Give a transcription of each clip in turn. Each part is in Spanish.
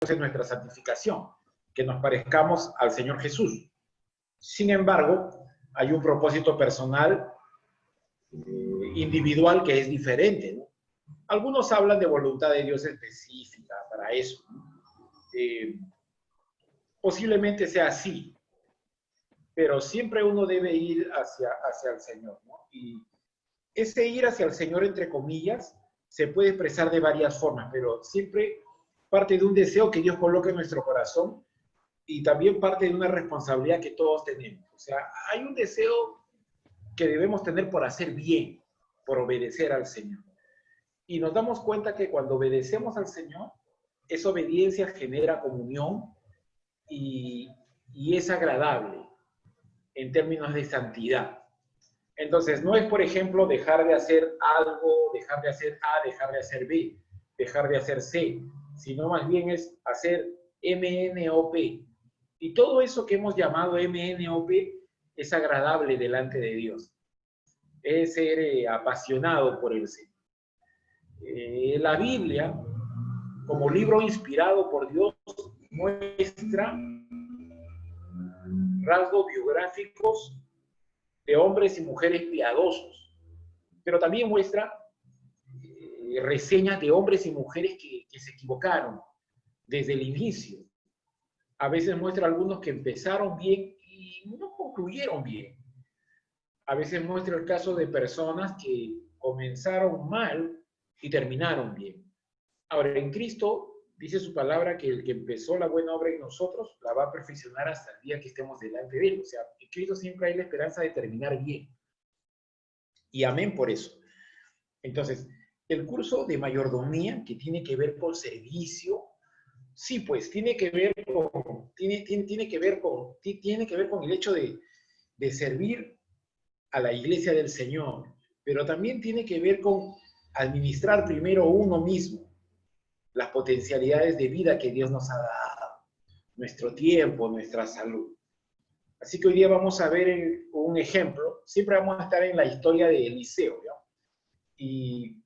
es nuestra santificación, que nos parezcamos al Señor Jesús. Sin embargo, hay un propósito personal, individual, que es diferente, ¿no? Algunos hablan de voluntad de Dios específica para eso. Posiblemente sea así, pero siempre uno debe ir hacia el Señor, ¿no? Y ese ir hacia el Señor, entre comillas, se puede expresar de varias formas, pero siempre parte de un deseo que Dios coloca en nuestro corazón y también parte de una responsabilidad que todos tenemos. O sea, hay un deseo que debemos tener por hacer bien, por obedecer al Señor. Y nos damos cuenta que cuando obedecemos al Señor, esa obediencia genera comunión y es agradable en términos de santidad. Entonces, no es, por ejemplo, dejar de hacer algo, dejar de hacer A, dejar de hacer B, dejar de hacer C, sino más bien es hacer MNOP. Y todo eso que hemos llamado MNOP es agradable delante de Dios. Es ser apasionado por el Señor. La Biblia, como libro inspirado por Dios, muestra rasgos biográficos de hombres y mujeres piadosos, pero también muestra reseñas de hombres y mujeres que se equivocaron desde el inicio. A veces muestra algunos que empezaron bien y no concluyeron bien. A veces muestra el caso de personas que comenzaron mal y terminaron bien. Ahora, en Cristo dice su palabra que el que empezó la buena obra en nosotros la va a perfeccionar hasta el día que estemos delante de Él. O sea, en Cristo siempre hay la esperanza de terminar bien. Y amén por eso. Entonces, el curso de mayordomía, que tiene que ver con servicio, sí, pues tiene que ver con el hecho de servir a la iglesia del Señor, pero también tiene que ver con administrar primero uno mismo las potencialidades de vida que Dios nos ha dado, nuestro tiempo, nuestra salud. Así que hoy día vamos a ver un ejemplo. Siempre vamos a estar en la historia de Eliseo, ¿no? Y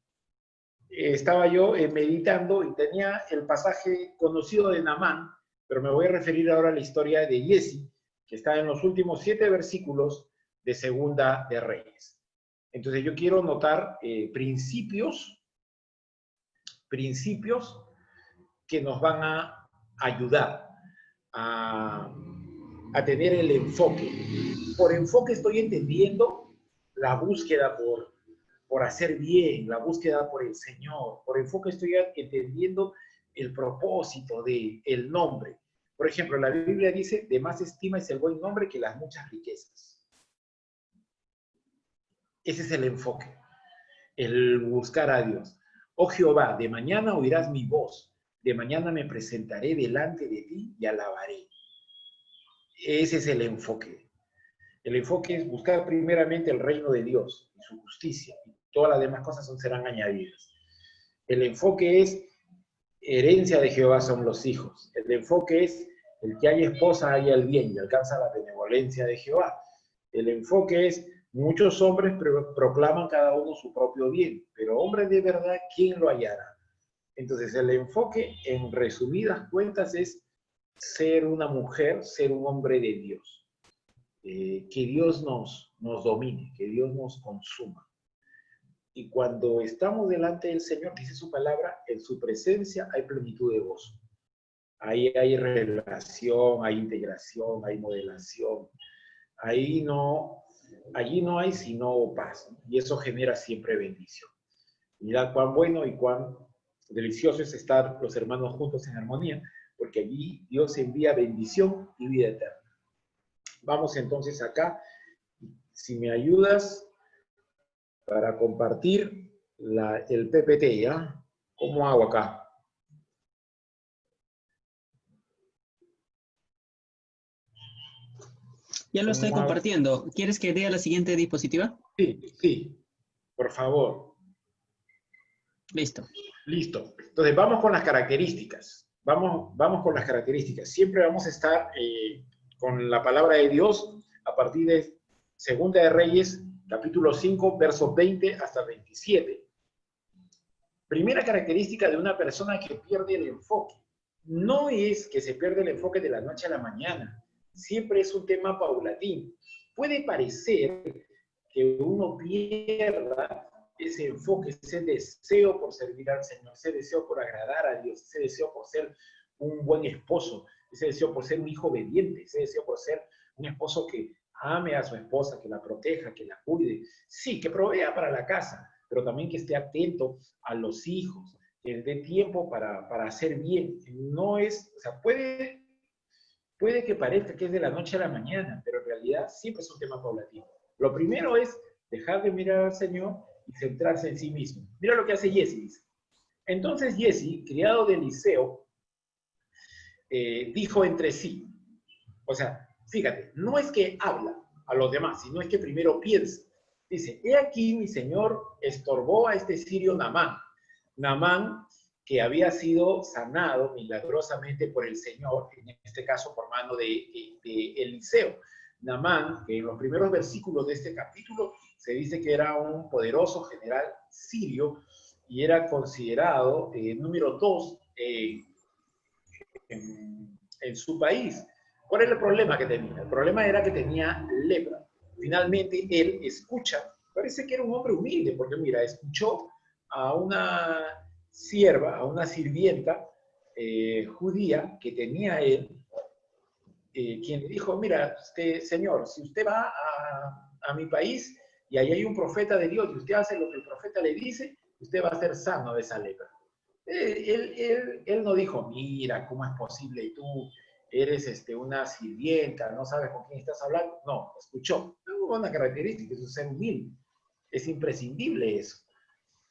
estaba yo meditando y tenía el pasaje conocido de Naamán, pero me voy a referir ahora a la historia de Giezi, que está en los últimos 7 versículos de Segunda de Reyes. Entonces yo quiero notar principios que nos van a ayudar a tener el enfoque. Por enfoque estoy entendiendo la búsqueda por hacer bien, la búsqueda por el Señor. Por enfoque estoy entendiendo el propósito del nombre. Por ejemplo, la Biblia dice, de más estima es el buen nombre que las muchas riquezas. Ese es el enfoque, el buscar a Dios. Oh Jehová, de mañana oirás mi voz, de mañana me presentaré delante de ti y alabaré. Ese es el enfoque. El enfoque es buscar primeramente el reino de Dios y su justicia, y todas las demás cosas serán añadidas. El enfoque es herencia de Jehová son los hijos. El enfoque es el que haya esposa haya el bien y alcanza la benevolencia de Jehová. El enfoque es muchos hombres proclaman cada uno su propio bien, pero hombre de verdad, ¿quién lo hallará? Entonces el enfoque, en resumidas cuentas, es ser una mujer, ser un hombre de Dios. Que Dios nos domine, que Dios nos consuma. Y cuando estamos delante del Señor, dice su palabra, en su presencia hay plenitud de gozo. Ahí hay relación, hay integración, hay modelación. Allí no hay sino paz. Y eso genera siempre bendición. Mirad cuán bueno y cuán delicioso es estar los hermanos juntos en armonía, porque allí Dios envía bendición y vida eterna. Vamos entonces acá. Si me ayudas para compartir el PPT, ¿ya? ¿Cómo hago acá? Ya lo estoy compartiendo. ¿Quieres que dé a la siguiente diapositiva? Sí, por favor. Listo. Listo. Entonces vamos con las características. Vamos con las características. Siempre vamos a estar con la palabra de Dios a partir de Segunda de Reyes, capítulo 5, versos 20 hasta 27. Primera característica de una persona que pierde el enfoque. no es que se pierda el enfoque de la noche a la mañana, siempre es un tema paulatino. Puede parecer que uno pierda ese enfoque, ese deseo por servir al Señor, ese deseo por agradar a Dios, ese deseo por ser un buen esposo, ese deseo por ser un hijo obediente, ese deseo por ser un esposo que ame a su esposa, que la proteja, que la cuide, sí, que provea para la casa, pero también que esté atento a los hijos, que dé tiempo para hacer bien. No es, o sea, puede que parezca que es de la noche a la mañana, pero en realidad siempre es un tema paulatino. Lo primero es dejar de mirar al Señor y centrarse en sí mismo. Mira lo que hace Jesse, dice. Entonces Jesse, criado de Eliseo, dijo entre sí, o sea, fíjate, no es que habla a los demás, sino es que primero piensa. Dice, he aquí mi señor estorbó a este sirio Naamán. Naamán, que había sido sanado milagrosamente por el Señor, en este caso por mano de Eliseo. Naamán, que en los primeros versículos de este capítulo se dice que era un poderoso general sirio y era considerado número 2 en su país. ¿Cuál era el problema que tenía? El problema era que tenía lepra. Finalmente él escucha, parece que era un hombre humilde, porque mira, escuchó a una sierva, a una sirvienta judía que tenía él, quien le dijo, mira, usted, señor, si usted va a mi país y ahí hay un profeta de Dios y usted hace lo que el profeta le dice, usted va a ser sano de esa lepra. Él no dijo, mira, ¿cómo es posible? Y tú eres una sirvienta, no sabes con quién estás hablando. No, escuchó. Es una característica, es ser humilde. Es imprescindible eso.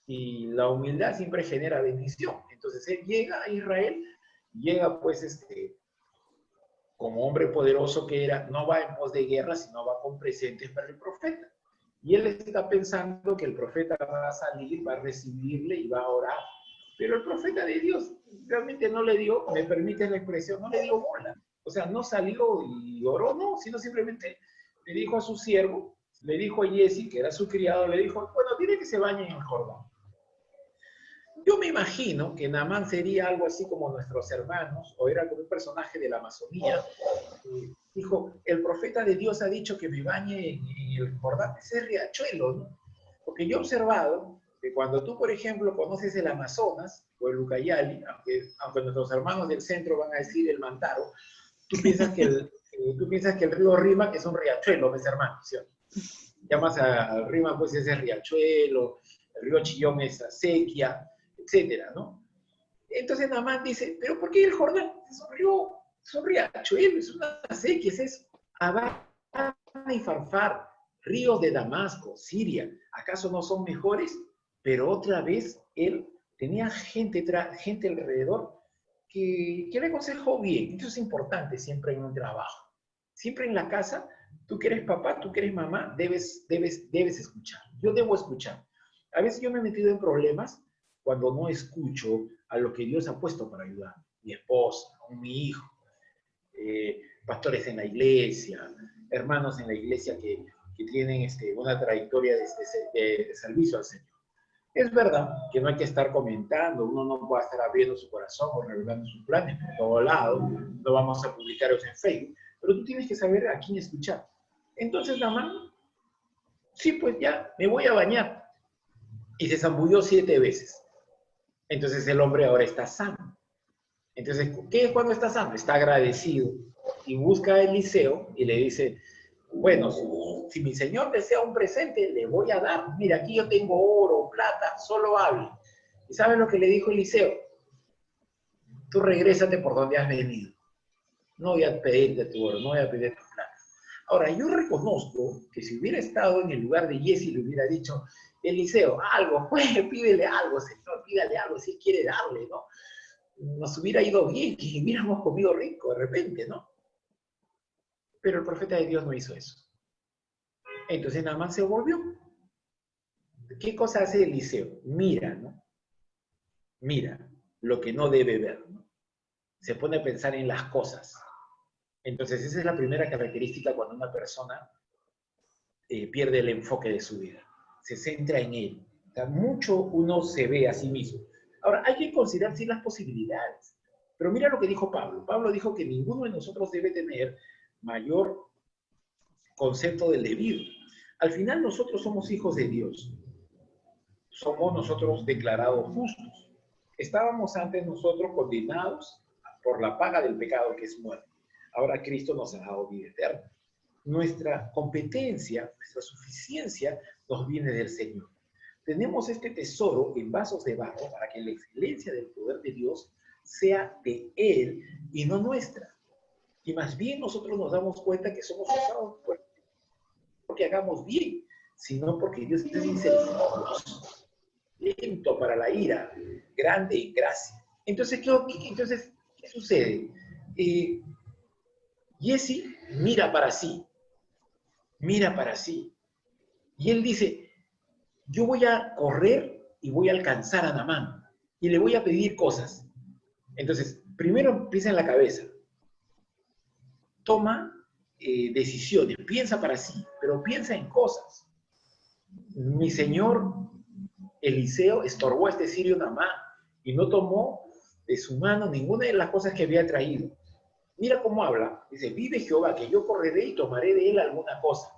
Y la humildad siempre genera bendición. Entonces él llega a Israel, llega pues como hombre poderoso que era, no va en pos de guerra, sino va con presentes para el profeta. Y él está pensando que el profeta va a salir, va a recibirle y va a orar. Pero el profeta de Dios realmente no le dio, me permite la expresión, no le dio bola. O sea, no salió y oró, no, sino simplemente le dijo a su siervo, le dijo a Jesse, que era su criado, le dijo, bueno, dile que se bañe en el Jordán. Yo me imagino que Naamán sería algo así como nuestros hermanos, o era como un personaje de la Amazonía. Dijo, el profeta de Dios ha dicho que me bañe en el Jordán, ese riachuelo, ¿no? Porque yo he observado que cuando tú, por ejemplo, conoces el Amazonas o el Ucayali, aunque nuestros hermanos del centro van a decir el Mantaro, tú piensas que el río Rímac es un riachuelo, mis hermanos, ¿sí? Llamas al Rímac, pues ese riachuelo, el río Chillón es acequia, etcétera, ¿no? Entonces Naamán dice, ¿pero por qué el Jordán? Es un riachuelo, es una acequia, es Abana y Farfar, ríos de Damasco, Siria, ¿acaso no son mejores? Pero otra vez él tenía gente alrededor que le aconsejó bien. Eso es importante siempre en un trabajo. Siempre en la casa, tú que eres papá, tú que eres mamá, debes escuchar. Yo debo escuchar. A veces yo me he metido en problemas cuando no escucho a lo que Dios ha puesto para ayudar. Mi esposa, mi hijo, pastores en la iglesia, hermanos en la iglesia que tienen una trayectoria de servicio al Señor. Es verdad que no hay que estar comentando, uno no puede estar abriendo su corazón o revelando sus planes por todo lado, no vamos a publicarlos en Facebook, pero tú tienes que saber a quién escuchar. Entonces Naamán, sí, pues ya, me voy a bañar. Y se zambulló 7 veces. Entonces el hombre ahora está sano. Entonces, ¿qué es cuando está sano? Está agradecido. Y busca a Eliseo y le dice, bueno, si mi señor desea un presente, le voy a dar. Mira, aquí yo tengo oro, plata, solo hable. ¿Y sabes lo que le dijo Eliseo? Tú regrésate por donde has venido. No voy a pedirte tu oro, no voy a pedirte tu plata. Ahora, yo reconozco que si hubiera estado en el lugar de Jesse, le hubiera dicho, Eliseo, algo, pues, pídele algo, señor, pídale algo, si quiere darle, ¿no? Nos hubiera ido bien, que hubiéramos comido rico de repente, ¿no? Pero el profeta de Dios no hizo eso. Entonces Naamán se volvió. ¿Qué cosa hace Eliseo? Mira, ¿no? Mira lo que no debe ver, ¿no? Se pone a pensar en las cosas. Entonces esa es la primera característica cuando una persona pierde el enfoque de su vida. Se centra en él. O sea, mucho uno se ve a sí mismo. Ahora, hay que considerar sí las posibilidades. Pero mira lo que dijo Pablo. Pablo dijo que ninguno de nosotros debe tener mayor concepto del debido. Al final nosotros somos hijos de Dios. Somos nosotros declarados justos. Estábamos antes nosotros condenados por la paga del pecado que es muerte. Ahora Cristo nos ha dado vida eterna. Nuestra competencia, nuestra suficiencia nos viene del Señor. Tenemos este tesoro en vasos de barro para que la excelencia del poder de Dios sea de Él y no nuestra. Y más bien nosotros nos damos cuenta que somos usados porque hagamos bien, sino porque Dios es misericordioso, lento para la ira, grande en gracia. Entonces, ¿qué sucede? Jesse mira para sí. Y él dice, yo voy a correr y voy a alcanzar a Naamán y le voy a pedir cosas. Entonces, primero empieza en la cabeza. Toma decisiones, piensa para sí, pero piensa en cosas. Mi señor Eliseo estorbó a este sirio Naamán y no tomó de su mano ninguna de las cosas que había traído. Mira cómo habla. Dice, vive Jehová, que yo correré y tomaré de él alguna cosa.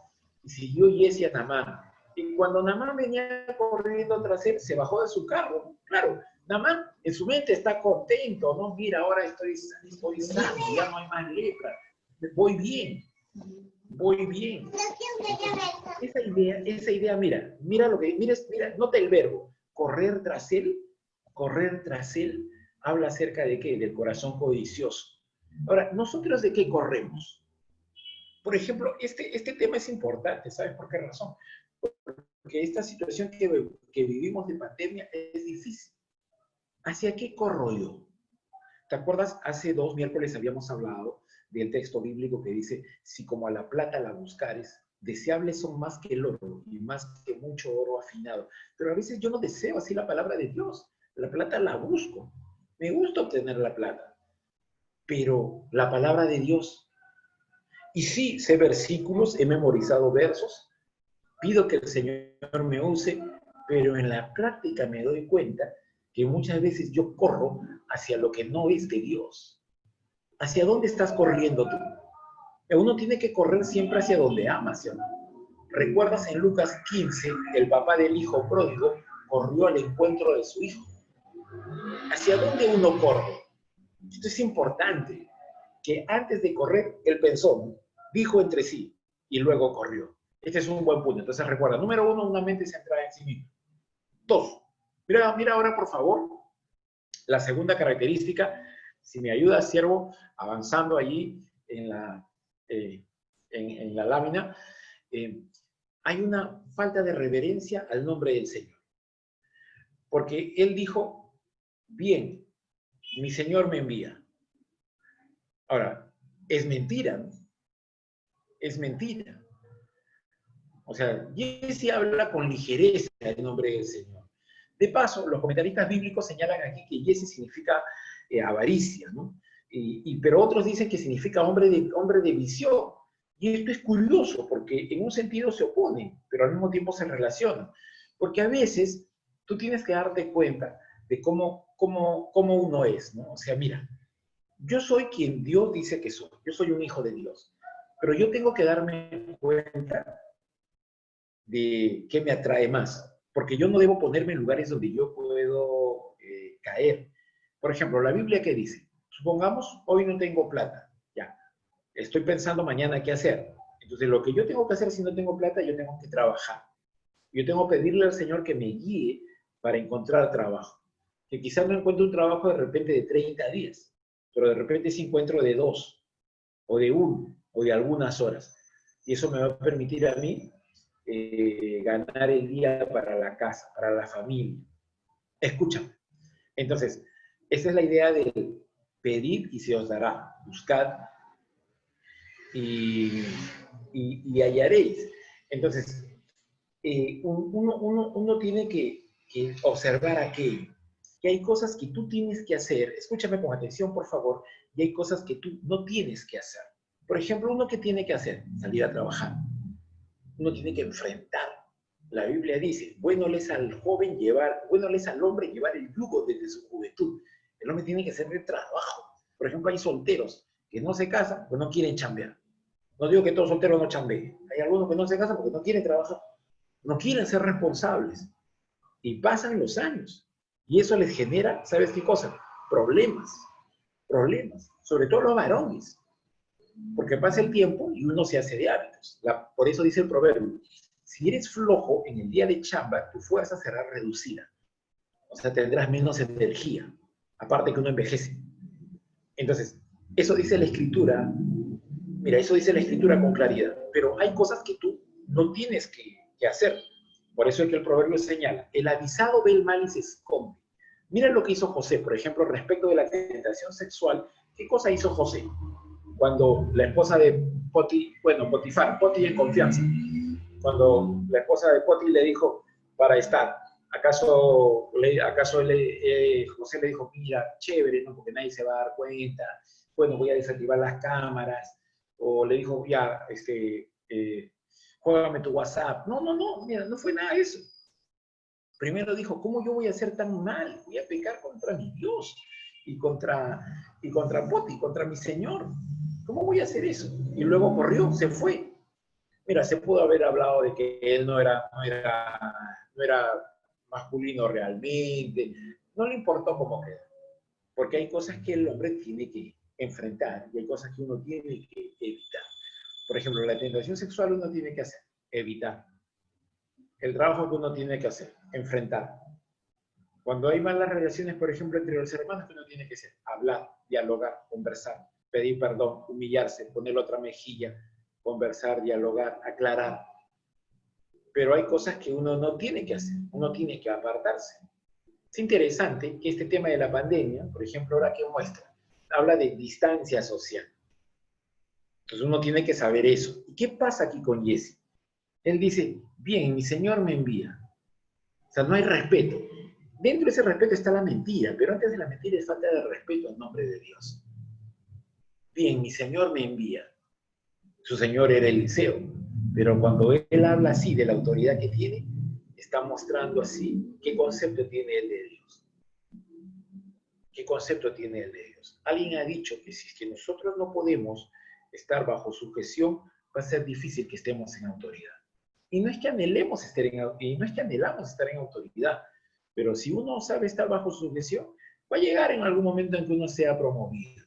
Y siguió Jesse a Naamán. Y cuando Naamán venía corriendo tras él, se bajó de su carro. Claro, Naamán en su mente está contento, ¿no? Mira, ahora estoy sano, ya no hay más lepra. Voy bien. Esa idea, mira lo que, mira, nota el verbo, correr tras él, habla acerca de qué, del corazón codicioso. Ahora, ¿nosotros de qué corremos? Por ejemplo, este tema es importante, ¿sabes por qué razón? Porque esta situación que vivimos de pandemia es difícil. ¿Hacia qué corro yo? ¿Te acuerdas? Hace 2 miércoles habíamos hablado del texto bíblico que dice, si como a la plata la buscares, deseables son más que el oro y más que mucho oro afinado. Pero a veces yo no deseo así la palabra de Dios. La plata la busco. Me gusta obtener la plata. Pero la palabra de Dios. Y sí, sé versículos, he memorizado versos, pido que el Señor me use, pero en la práctica me doy cuenta que muchas veces yo corro hacia lo que no es de Dios. ¿Hacia dónde estás corriendo tú? Uno tiene que correr siempre hacia donde ama, ¿sí o no? ¿Recuerdas en Lucas 15, el papá del hijo pródigo corrió al encuentro de su hijo? ¿Hacia dónde uno corre? Esto es importante, que antes de correr, él pensó, dijo entre sí, y luego corrió. Este es un buen punto. Entonces recuerda, número 1, una mente centrada en sí misma. 2, mira ahora por favor, la segunda característica, si me ayuda, siervo, avanzando allí en la lámina, hay una falta de reverencia al nombre del Señor. Porque él dijo, bien, mi Señor me envía. Ahora, es mentira, ¿no? Es mentira. O sea, Jesse habla con ligereza el nombre del Señor. De paso, los comentaristas bíblicos señalan aquí que Jesse significa avaricia, ¿no? Pero otros dicen que significa hombre de visión. Y esto es curioso, porque en un sentido se opone, pero al mismo tiempo se relacionan. Porque a veces tú tienes que darte cuenta de cómo uno es, ¿no? O sea, mira, yo soy quien Dios dice que soy. Yo soy un hijo de Dios. Pero yo tengo que darme cuenta de qué me atrae más. Porque yo no debo ponerme en lugares donde yo puedo caer. Por ejemplo, la Biblia, ¿qué dice? Supongamos, hoy no tengo plata. Ya. Estoy pensando mañana qué hacer. Entonces, lo que yo tengo que hacer si no tengo plata, yo tengo que trabajar. Yo tengo que pedirle al Señor que me guíe para encontrar trabajo. Que quizás no encuentre un trabajo de repente de 30 días, pero de repente sí encuentro de 2, o de 1, o de algunas horas. Y eso me va a permitir a mí ganar el día para la casa, para la familia. Escúchame. Entonces, esa es la idea de pedir y se os dará. Buscad y hallaréis. Entonces, uno tiene que observar aquello. Que hay cosas que tú tienes que hacer. Escúchame con atención, por favor. Y hay cosas que tú no tienes que hacer. Por ejemplo, uno que tiene que hacer, salir a trabajar. Uno tiene que enfrentar. La Biblia dice, bueno les al hombre llevar el yugo desde su juventud. El hombre tiene que hacer de trabajo. Por ejemplo, hay solteros que no se casan porque no quieren chambear. No digo que todos solteros no chambeen. Hay algunos que no se casan porque no quieren trabajar. No quieren ser responsables. Y pasan los años. Y eso les genera, ¿sabes qué cosa? Problemas. Problemas. Sobre todo los varones. Porque pasa el tiempo y uno se hace de hábitos. Por eso dice el proverbio, si eres flojo en el día de chamba, tu fuerza será reducida. O sea, tendrás menos energía. Aparte que uno envejece. Entonces, eso dice la Escritura. Mira, eso dice la Escritura con claridad. Pero hay cosas que tú no tienes que hacer. Por eso es que el proverbio señala, el avisado ve el mal y se esconde. Mira lo que hizo José, por ejemplo, respecto de la tentación sexual. ¿Qué cosa hizo José? Cuando la esposa de Potifar, Poti en confianza, cuando la esposa de Poti le dijo, para estar, José le dijo, mira, chévere, ¿no? Porque nadie se va a dar cuenta, bueno, voy a desactivar las cámaras, o le dijo, ya, juégame tu WhatsApp. No, mira, no fue nada de eso. Primero dijo, ¿cómo yo voy a ser tan mal? Voy a pecar contra mi Dios y contra Poti, contra mi Señor. ¿Cómo voy a hacer eso? Y luego corrió, se fue. Mira, se pudo haber hablado de que él no era masculino realmente. No le importó cómo quedó. Porque hay cosas que el hombre tiene que enfrentar y hay cosas que uno tiene que evitar. Por ejemplo, la tentación sexual uno tiene que hacer, evitar. El trabajo que uno tiene que hacer, enfrentar. Cuando hay malas relaciones, por ejemplo, entre los hermanos, que uno tiene que hacer, hablar, dialogar, conversar, pedir perdón, humillarse, poner otra mejilla, conversar, dialogar, aclarar. Pero hay cosas que uno no tiene que hacer, uno tiene que apartarse. Es interesante que este tema de la pandemia, por ejemplo, ahora que muestra, habla de distancia social. Entonces uno tiene que saber eso. ¿Y qué pasa aquí con Jesse? Él dice, bien, mi Señor me envía. O sea, no hay respeto. Dentro de ese respeto está la mentira, pero antes de la mentira es falta de respeto al nombre de Dios. Bien, mi Señor me envía. Su Señor era Eliseo, pero cuando él habla así de la autoridad que tiene, está mostrando así qué concepto tiene él de Dios. ¿Qué concepto tiene él de Dios? Alguien ha dicho que si es que nosotros no podemos estar bajo sujeción, va a ser difícil que estemos en autoridad. Y no es que anhelamos estar en autoridad, pero si uno sabe estar bajo sujeción, va a llegar en algún momento en que uno sea promovido.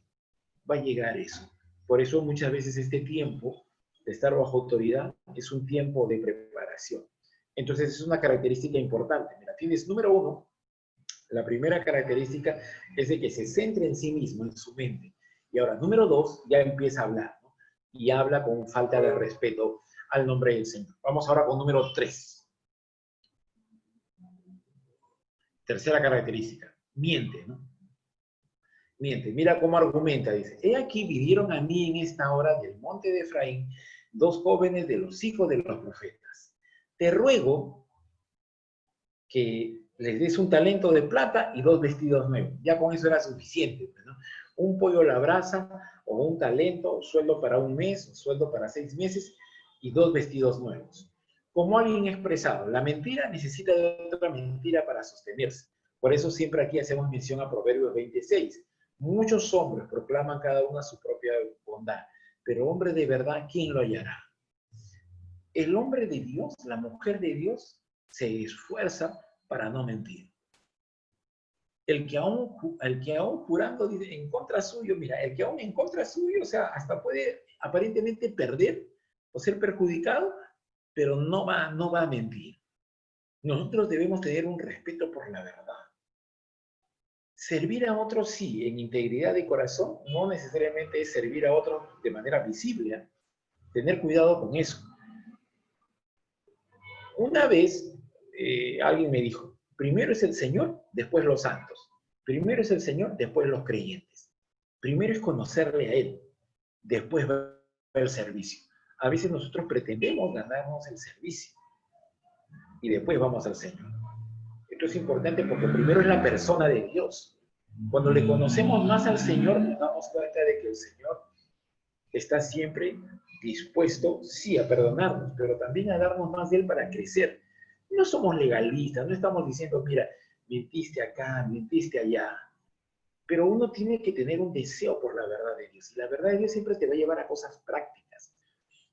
Va a llegar eso. Por eso muchas veces este tiempo de estar bajo autoridad es un tiempo de preparación. Entonces es una característica importante. Mira, tienes número 1, la primera característica es de que se centre en sí mismo, en su mente. Y ahora, número 2, ya empieza a hablar, ¿no? Y habla con falta de respeto al nombre del Señor. Vamos ahora con número 3. Tercera característica, miente, ¿no? Miente, mira cómo argumenta, dice, he aquí vinieron a mí en esta hora del monte de Efraín 2 jóvenes de los hijos de los profetas. Te ruego que les des un talento de plata y 2 vestidos nuevos. Ya con eso era suficiente, ¿no? Un pollo a la brasa o un talento, o sueldo para un mes, o sueldo para 6 meses y 2 vestidos nuevos. Como alguien expresado, la mentira necesita de otra mentira para sostenerse. Por eso siempre aquí hacemos mención a Proverbios 26. Muchos hombres proclaman cada uno su propia bondad, pero hombre de verdad, ¿quién lo hallará? El hombre de Dios, la mujer de Dios, se esfuerza para no mentir. El que aún jurando en contra suyo, mira, el que aún en contra suyo, o sea, hasta puede aparentemente perder o ser perjudicado, pero no va a mentir. Nosotros debemos tener un respeto por la verdad. Servir a otros, sí, en integridad de corazón, no necesariamente es servir a otros de manera visible, ¿eh? Tener cuidado con eso. Una vez alguien me dijo, primero es el Señor, después los santos. Primero es el Señor, después los creyentes. Primero es conocerle a Él, después va el servicio. A veces nosotros pretendemos ganarnos el servicio y después vamos al Señor. Esto es importante porque primero es la persona de Dios. Cuando le conocemos más al Señor, nos damos cuenta de que el Señor está siempre dispuesto, sí, a perdonarnos, pero también a darnos más de Él para crecer. No somos legalistas, no estamos diciendo, mira, mentiste acá, mentiste allá. Pero uno tiene que tener un deseo por la verdad de Dios. Y la verdad de Dios siempre te va a llevar a cosas prácticas.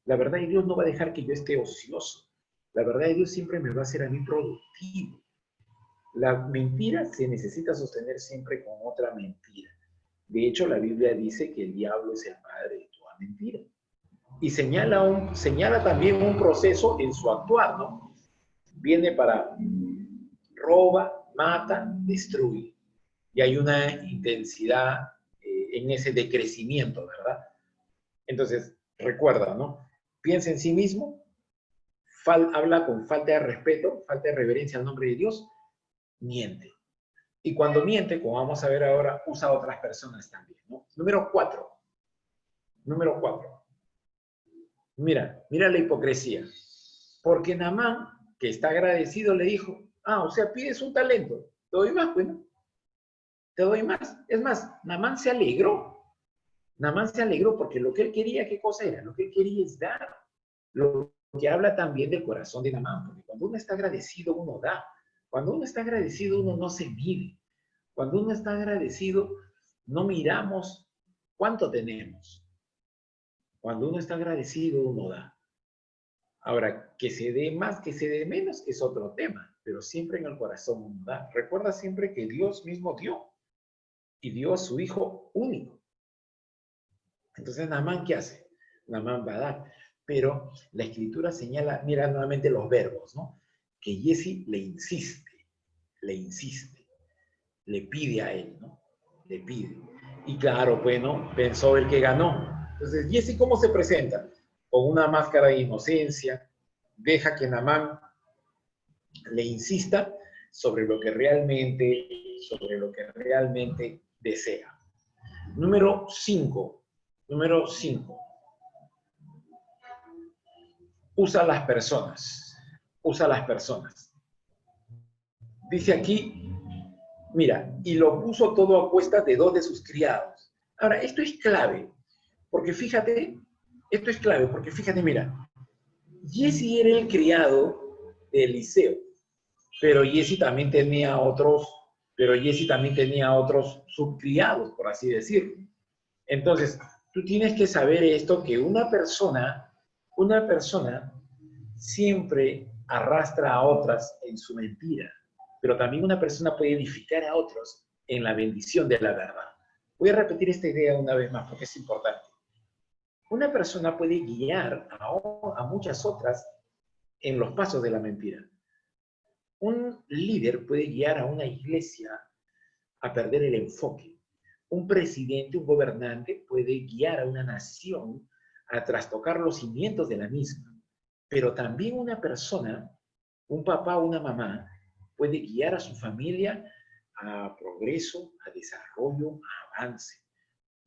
La verdad de Dios no va a dejar que yo esté ocioso. La verdad de Dios siempre me va a hacer a mí productivo. La mentira se necesita sostener siempre con otra mentira. De hecho, la Biblia dice que el diablo es el padre de toda mentira. Y señala también un proceso en su actuar, ¿no? Viene para roba, mata, destruye. Y hay una intensidad en ese decrecimiento, ¿verdad? Entonces, recuerda, ¿no? Piensa en sí mismo, habla con falta de respeto, falta de reverencia al nombre de Dios, miente. Y cuando miente, como vamos a ver ahora, usa a otras personas también, ¿no? Número 4. Número 4. Mira la hipocresía. Porque Naamán, que está agradecido, le dijo, o sea, pides un talento, te doy más, pues, ¿no? Te doy más. Es más, Naamán se alegró. Naamán se alegró porque lo que él quería, ¿qué cosa era? Lo que él quería es dar. Lo que habla también del corazón de Naamán, porque cuando uno está agradecido, uno da. Cuando uno está agradecido, uno no se mide. Cuando uno está agradecido, no miramos cuánto tenemos. Cuando uno está agradecido, uno da. Ahora, que se dé más, que se dé menos, es otro tema, pero siempre en el corazón uno da. Recuerda siempre que Dios mismo dio, y dio a su Hijo único. Entonces, Naamán, ¿qué hace? Naamán va a dar. Pero la Escritura señala, mira nuevamente los verbos, ¿no? Que Giezi le insiste, le pide a él, ¿no? Le pide. Y claro, bueno, pensó el que ganó. Entonces, Giezi, ¿cómo se presenta? Con una máscara de inocencia, deja que Naamán le insista sobre lo que realmente desea. Número 5. Usa las personas. Dice aquí, mira, y lo puso todo a cuesta de 2 de sus criados. Ahora, esto es clave, porque fíjate, mira, Giezi era el criado de Eliseo, pero Giezi también tenía otros subcriados, por así decirlo. Entonces, tú tienes que saber esto, que una persona siempre arrastra a otras en su mentira, pero también una persona puede edificar a otros en la bendición de la verdad. Voy a repetir esta idea una vez más porque es importante. Una persona puede guiar a muchas otras en los pasos de la mentira. Un líder puede guiar a una iglesia a perder el enfoque. Un presidente, un gobernante puede guiar a una nación a trastocar los cimientos de la misma. Pero también una persona, un papá o una mamá, puede guiar a su familia a progreso, a desarrollo, a avance.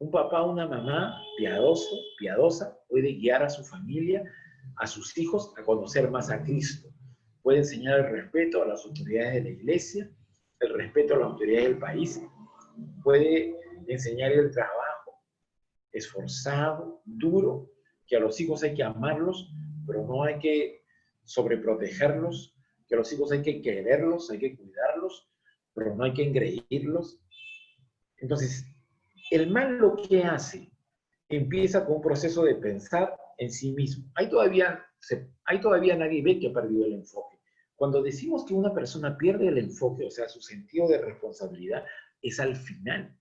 Un papá o una mamá piadosa, puede guiar a su familia, a sus hijos, a conocer más a Cristo. Puede enseñar el respeto a las autoridades de la iglesia, el respeto a las autoridades del país. Puede enseñar el trabajo esforzado, duro, que a los hijos hay que amarlos, pero no hay que sobreprotegerlos, que a los hijos hay que quererlos, hay que cuidarlos, pero no hay que engreírlos. Entonces, el mal lo que hace empieza con un proceso de pensar en sí mismo. Ahí todavía nadie ve que ha perdido el enfoque. Cuando decimos que una persona pierde el enfoque, o sea, su sentido de responsabilidad, es al final.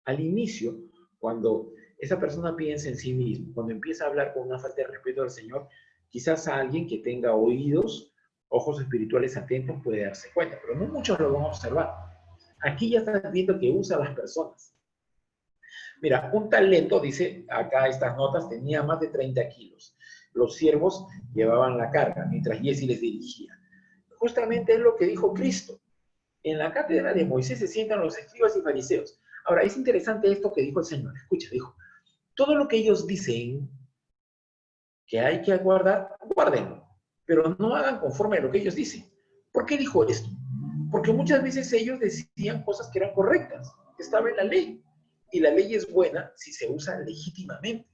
Al inicio, cuando esa persona piensa en sí mismo, cuando empieza a hablar con una falta de respeto al Señor, quizás a alguien que tenga oídos, ojos espirituales atentos puede darse cuenta, pero no muchos lo van a observar. Aquí ya estás viendo que usa a las personas. Mira, un talento, dice acá estas notas, tenía más de 30 kilos. Los siervos llevaban la carga, mientras Giezi les dirigía. Justamente es lo que dijo Cristo. En la cátedra de Moisés se sientan los escribas y fariseos. Ahora, es interesante esto que dijo el Señor. Escucha, dijo, todo lo que ellos dicen que hay que guardar, guárdenlo, pero no hagan conforme a lo que ellos dicen. ¿Por qué dijo esto? Porque muchas veces ellos decían cosas que eran correctas, que estaba en la ley. Y la ley es buena si se usa legítimamente.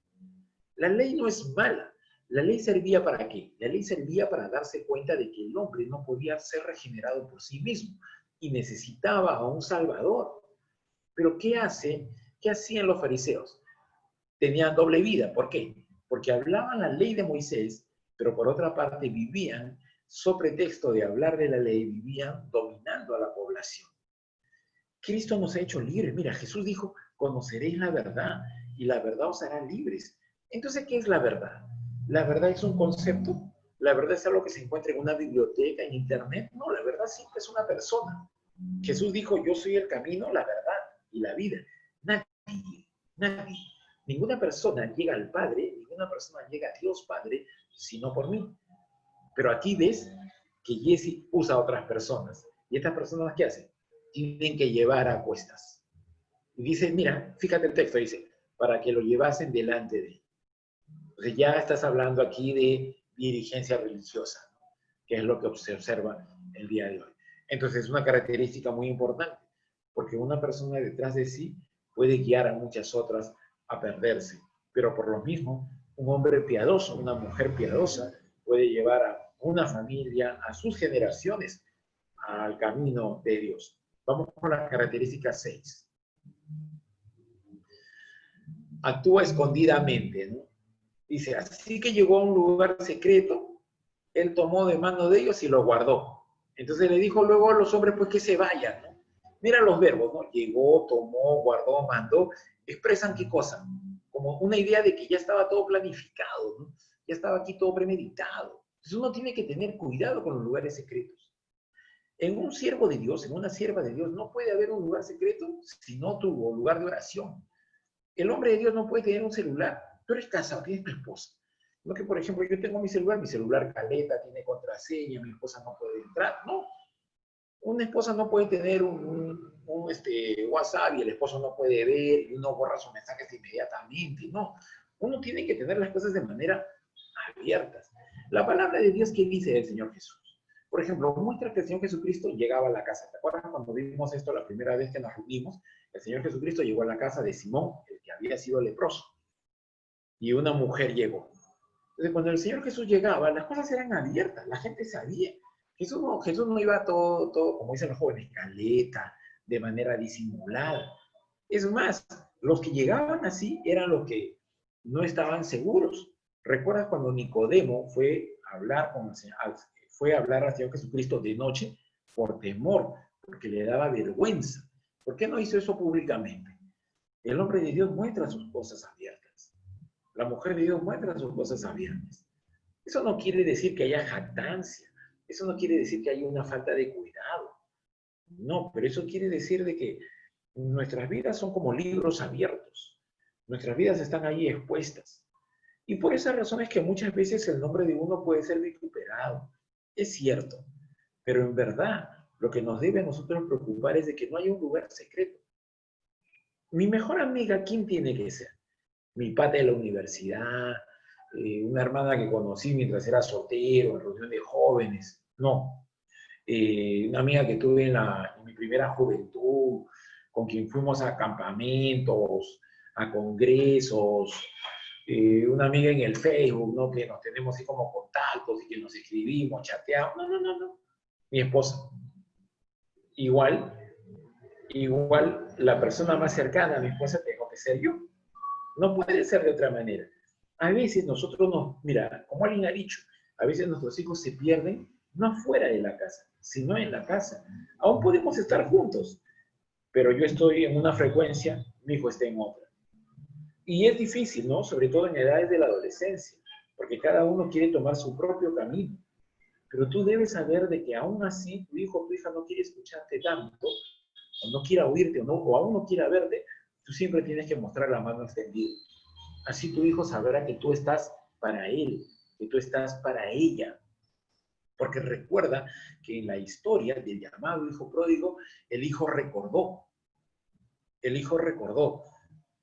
La ley no es mala. ¿La ley servía para qué? La ley servía para darse cuenta de que el hombre no podía ser regenerado por sí mismo y necesitaba a un Salvador. Pero ¿qué hacían los fariseos? Tenían doble vida. ¿Por qué? Porque hablaban la ley de Moisés, pero por otra parte vivían, sobre pretexto de hablar de la ley, vivían dominando a la población. Cristo nos ha hecho libres. Mira, Jesús dijo, conoceréis la verdad y la verdad os hará libres. Entonces, ¿qué es la verdad? ¿La verdad es un concepto? ¿La verdad es algo que se encuentra en una biblioteca, en internet? No, la verdad siempre es una persona. Jesús dijo, yo soy el camino, la verdad y la vida. Nadie, ninguna persona llega al Padre, ninguna persona llega a Dios Padre, sino por mí. Pero aquí ves que Jesse usa a otras personas. ¿Y estas personas qué hacen? Tienen que llevar a cuestas. Y dice, mira, fíjate el texto, dice, para que lo llevasen delante de él. Entonces ya estás hablando aquí de dirigencia religiosa, que es lo que se observa el día de hoy. Entonces es una característica muy importante, porque una persona detrás de sí puede guiar a muchas otras a perderse, pero por lo mismo, un hombre piadoso, una mujer piadosa, puede llevar a una familia, a sus generaciones, al camino de Dios. Vamos con la característica 6. Actúa escondidamente, ¿no? Dice, así que llegó a un lugar secreto, él tomó de mano de ellos y lo guardó. Entonces le dijo luego a los hombres, pues que se vayan, ¿no? Mira los verbos, ¿no? Llegó, tomó, guardó, mandó. ¿Expresan qué cosa? Como una idea de que ya estaba todo planificado, ¿no? Ya estaba aquí todo premeditado. Entonces uno tiene que tener cuidado con los lugares secretos. En un siervo de Dios, en una sierva de Dios, no puede haber un lugar secreto si no tuvo lugar de oración. El hombre de Dios no puede tener un celular. Tú eres casado, tienes tu esposa. No que, por ejemplo, yo tengo mi celular caleta, tiene contraseña, mi esposa no puede entrar. No, una esposa no puede tener un WhatsApp y el esposo no puede ver y uno borra sus mensajes inmediatamente. No, uno tiene que tener las cosas de manera abierta. La palabra de Dios, ¿qué dice el Señor Jesús? Por ejemplo, muestra que el Señor Jesucristo llegaba a la casa. ¿Te acuerdas cuando vimos esto la primera vez que nos reunimos? El Señor Jesucristo llegó a la casa de Simón, el que había sido leproso, y una mujer llegó. Entonces, cuando el Señor Jesús llegaba, las cosas eran abiertas, la gente sabía. Jesús no iba todo, como dicen los jóvenes, caleta, de manera disimulada. Es más, los que llegaban así eran los que no estaban seguros. ¿Recuerdas cuando Nicodemo fue a hablar al Señor Jesucristo de noche por temor, porque le daba vergüenza? ¿Por qué no hizo eso públicamente? El hombre de Dios muestra sus cosas abiertas. La mujer de Dios muestra sus cosas abiertas. Eso no quiere decir que haya jactancia. Eso no quiere decir que haya una falta de cuidado. No, pero eso quiere decir de que nuestras vidas son como libros abiertos. Nuestras vidas están ahí expuestas. Y por esas razones que muchas veces el nombre de uno puede ser vituperado. Es cierto. Pero en verdad, lo que nos debe a nosotros preocupar es de que no haya un lugar secreto. Mi mejor amiga, ¿quién tiene que ser? Mi pata de la universidad, una hermana que conocí mientras era soltero, en reunión de jóvenes. No. Una amiga que tuve en mi primera juventud, con quien fuimos a campamentos, a congresos, una amiga en el Facebook, ¿no? Que nos tenemos así como contactos y que nos escribimos, chateamos. No. Mi esposa. Igual la persona más cercana a mi esposa tengo que ser yo. No puede ser de otra manera. A veces mira, como alguien ha dicho, a veces nuestros hijos se pierden no fuera de la casa, sino en la casa. Aún podemos estar juntos, pero yo estoy en una frecuencia, mi hijo está en otra. Y es difícil, ¿no? Sobre todo en edades de la adolescencia, porque cada uno quiere tomar su propio camino. Pero tú debes saber de que aún así tu hijo o tu hija no quiere escucharte tanto, o no quiera oírte, o aún no quiera verte, tú siempre tienes que mostrar la mano extendida. Así tu hijo sabrá que tú estás para él, que tú estás para ella. Porque recuerda que en la historia del llamado hijo pródigo, el hijo recordó. El hijo recordó.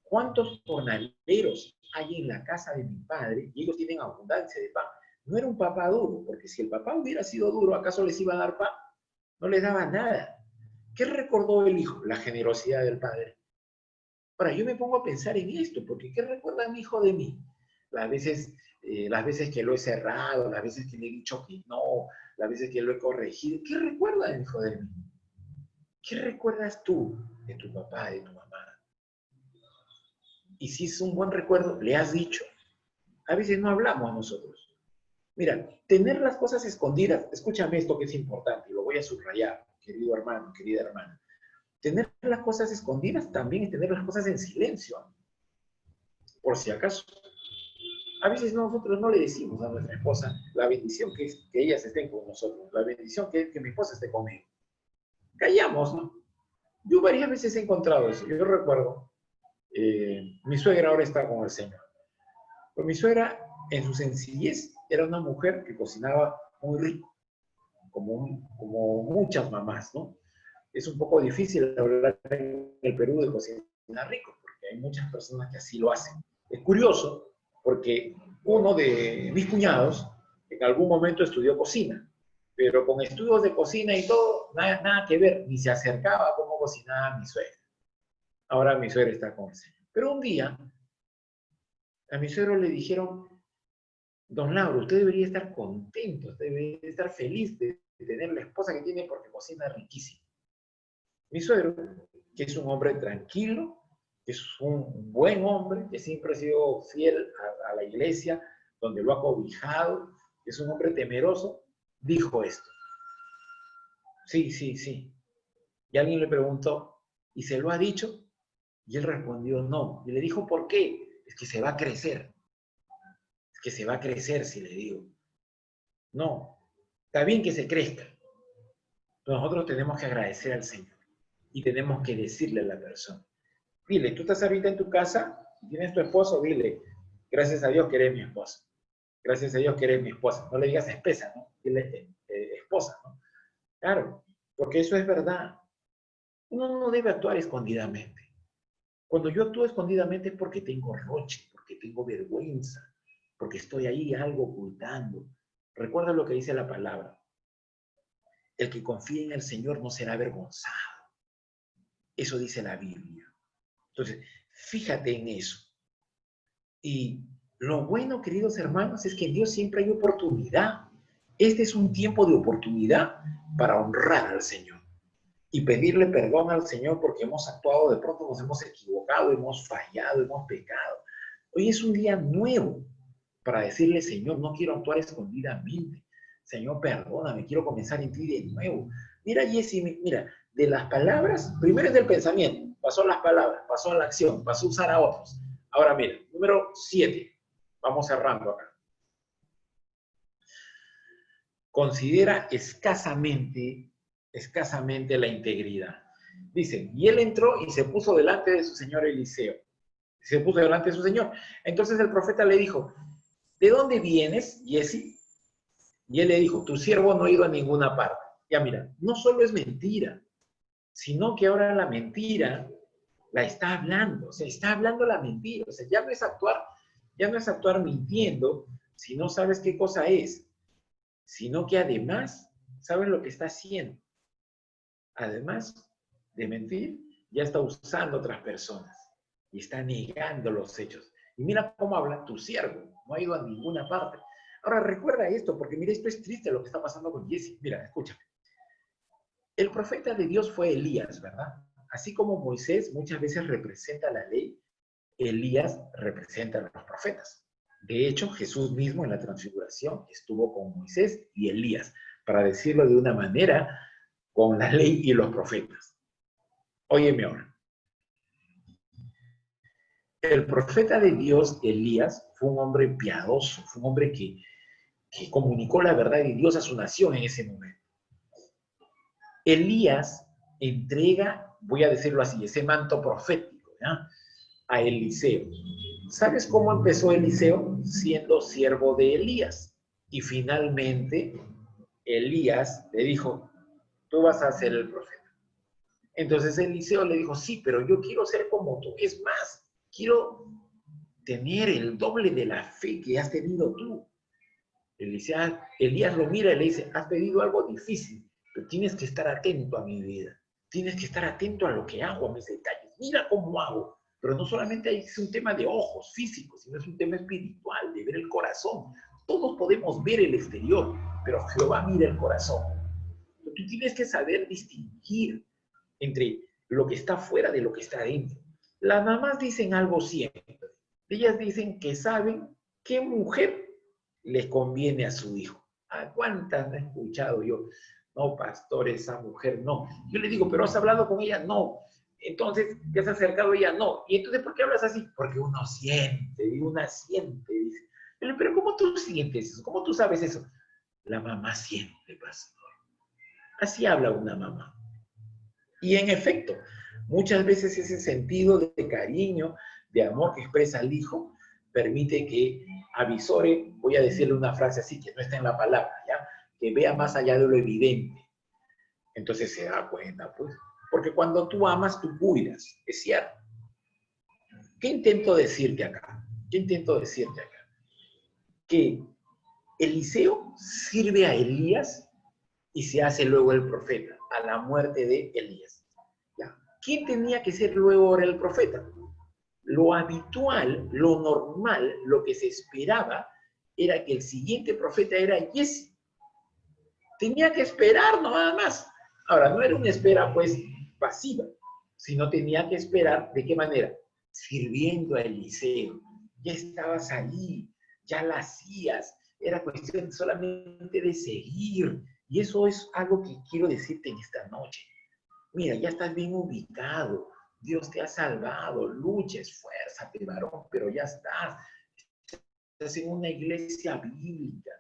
¿Cuántos jornaleros hay en la casa de mi padre y ellos tienen abundancia de pan? No era un papá duro, porque si el papá hubiera sido duro, ¿acaso les iba a dar pan? No les daba nada. ¿Qué recordó el hijo? La generosidad del padre. Ahora, yo me pongo a pensar en esto, porque ¿qué recuerda mi hijo de mí? Las veces que lo he cerrado, las veces que le he dicho que no, las veces que lo he corregido. ¿Qué recuerda mi hijo de mí? ¿Qué recuerdas tú de tu papá, de tu mamá? Y si es un buen recuerdo, le has dicho. A veces no hablamos nosotros. Mira, tener las cosas escondidas, escúchame esto que es importante, y lo voy a subrayar, querido hermano, querida hermana. Tener las cosas escondidas también es tener las cosas en silencio, por si acaso. A veces nosotros no le decimos a nuestra esposa la bendición que es que ellas estén con nosotros, la bendición que es que mi esposa esté conmigo. Callamos, ¿no? Yo varias veces he encontrado eso. Yo recuerdo, mi suegra ahora está con el Señor. Pero mi suegra, en su sencillez, era una mujer que cocinaba muy rico, como muchas mamás, ¿no? Es un poco difícil hablar en el Perú de cocinar rico, porque hay muchas personas que así lo hacen. Es curioso, porque uno de mis cuñados en algún momento estudió cocina, pero con estudios de cocina y todo, nada que ver, ni se acercaba a cómo cocinaba mi suegra. Ahora mi suegra está con el Señor. Pero un día, a mi suegro le dijeron, don Lauro, usted debería estar contento, usted debería estar feliz de tener la esposa que tiene porque cocina riquísimo. Mi suegro, que es un hombre tranquilo, que es un buen hombre, que siempre ha sido fiel a la iglesia, donde lo ha cobijado, que es un hombre temeroso, dijo esto. Sí, sí, sí. Y alguien le preguntó, ¿y se lo ha dicho? Y él respondió, no. Y le dijo, ¿por qué? Es que se va a crecer. Es que se va a crecer, si le digo. No, está bien que se crezca. Pero nosotros tenemos que agradecer al Señor. Y tenemos que decirle a la persona. Dile, tú estás ahorita en tu casa, tienes tu esposo, dile, gracias a Dios que eres mi esposa. Gracias a Dios que eres mi esposa. No le digas espesa, ¿no? Dile esposa, ¿no? Claro, porque eso es verdad. Uno no debe actuar escondidamente. Cuando yo actúo escondidamente es porque tengo roche, porque tengo vergüenza, porque estoy ahí algo ocultando. Recuerda lo que dice la palabra. El que confía en el Señor no será avergonzado. Eso dice la Biblia. Entonces, fíjate en eso. Y lo bueno, queridos hermanos, es que en Dios siempre hay oportunidad. Este es un tiempo de oportunidad para honrar al Señor y pedirle perdón al Señor porque hemos actuado, de pronto nos hemos equivocado, hemos fallado, hemos pecado. Hoy es un día nuevo para decirle, Señor, no quiero actuar escondidamente. Señor, perdóname, quiero comenzar en ti de nuevo. Mira, Jessy, mira, de las palabras, primero es del pensamiento, pasó a las palabras, pasó a la acción, pasó a usar a otros. Ahora mira, número 7, vamos cerrando acá. Considera escasamente la integridad. Dice, y él entró y se puso delante de su señor Eliseo. Se puso delante de su señor. Entonces el profeta le dijo, ¿de dónde vienes, Jessy? Y él le dijo, tu siervo no ha ido a ninguna parte. Ya mira, no solo es mentira, sino que ahora la mentira la está hablando, o sea, está hablando la mentira. O sea, ya no es actuar mintiendo, si no sabes qué cosa es, sino que además sabes lo que está haciendo. Además de mentir, ya está usando a otras personas y está negando los hechos. Y mira cómo habla tu siervo, no ha ido a ninguna parte. Ahora recuerda esto, porque mira, esto es triste lo que está pasando con Jessy. Mira, escúchame. El profeta de Dios fue Elías, ¿verdad? Así como Moisés muchas veces representa la ley, Elías representa a los profetas. De hecho, Jesús mismo en la transfiguración estuvo con Moisés y Elías, para decirlo de una manera, con la ley y los profetas. Óyeme ahora. El profeta de Dios, Elías, fue un hombre piadoso, fue un hombre que comunicó la verdad de Dios a su nación en ese momento. Elías entrega, voy a decirlo así, ese manto profético, ¿ya?, a Eliseo. ¿Sabes cómo empezó Eliseo? Siendo siervo de Elías. Y finalmente Elías le dijo, tú vas a ser el profeta. Entonces Eliseo le dijo, sí, pero yo quiero ser como tú. Es más, quiero tener el doble de la fe que has tenido tú. Elías lo mira y le dice, has pedido algo difícil, pero tienes que estar atento a mi vida. Tienes que estar atento a lo que hago, a mis detalles. Mira cómo hago. Pero no solamente es un tema de ojos físicos, sino es un tema espiritual, de ver el corazón. Todos podemos ver el exterior, pero Jehová mira el corazón. Tú tienes que saber distinguir entre lo que está fuera de lo que está adentro. Las mamás dicen algo siempre. Ellas dicen que saben qué mujer les conviene a su hijo. ¿A cuántas he escuchado yo? No, pastor, esa mujer no. Yo le digo, ¿pero has hablado con ella? No. Entonces, ¿te has acercado a ella? No. ¿Y entonces por qué hablas así? Porque uno siente, y una siente, dice. Pero ¿cómo tú sientes eso? ¿Cómo tú sabes eso? La mamá siente, pastor. Así habla una mamá. Y en efecto, muchas veces ese sentido de cariño, de amor que expresa el hijo, permite que avisore, voy a decirle una frase así, que no está en la palabra, ¿ya? Que vea más allá de lo evidente. Entonces se da cuenta, pues. Porque cuando tú amas, tú cuidas, es cierto. ¿Qué intento decirte acá? ¿Qué intento decirte acá? Que Eliseo sirve a Elías y se hace luego el profeta, a la muerte de Elías. ¿Ya? ¿Quién tenía que ser luego el profeta? Lo habitual, lo normal, lo que se esperaba, era que el siguiente profeta era Jesse. Tenía que esperar nada más. Ahora, no era una espera pues pasiva, sino tenía que esperar, ¿de qué manera? Sirviendo a Eliseo. Ya estabas ahí, ya la hacías, era cuestión solamente de seguir. Y eso es algo que quiero decirte en esta noche. Mira, ya estás bien ubicado, Dios te ha salvado, lucha, esfuérzate, varón, pero ya estás. Estás en una iglesia bíblica,